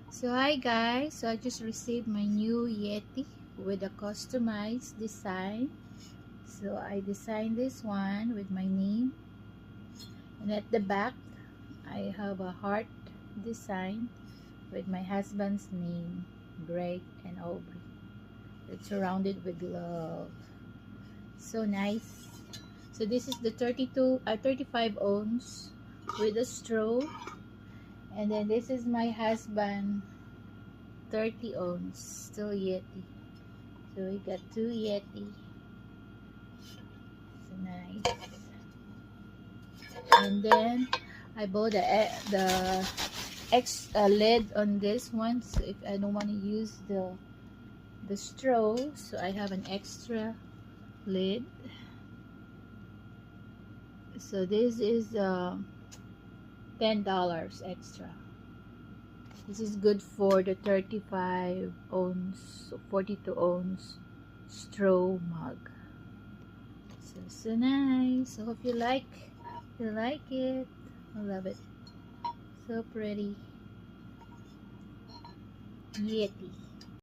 So hi guys, so I just received my new Yeti with a customized design. So I designed this one with my name, and at the back I have a heart design with my husband's name, Greg and Aubrey. It's surrounded with love. So nice. So this is the 35 ounce with a straw, and then this is my husband 30 ounce still Yeti. So we got two Yeti. So nice. And then I bought the lid on this one, so if I don't want to use the straw, so I have an extra lid. So this is $10 extra. This is good for the 35 ounce, 42 ounce straw mug. So nice. I hope you like it. I love it. So pretty. Yeti.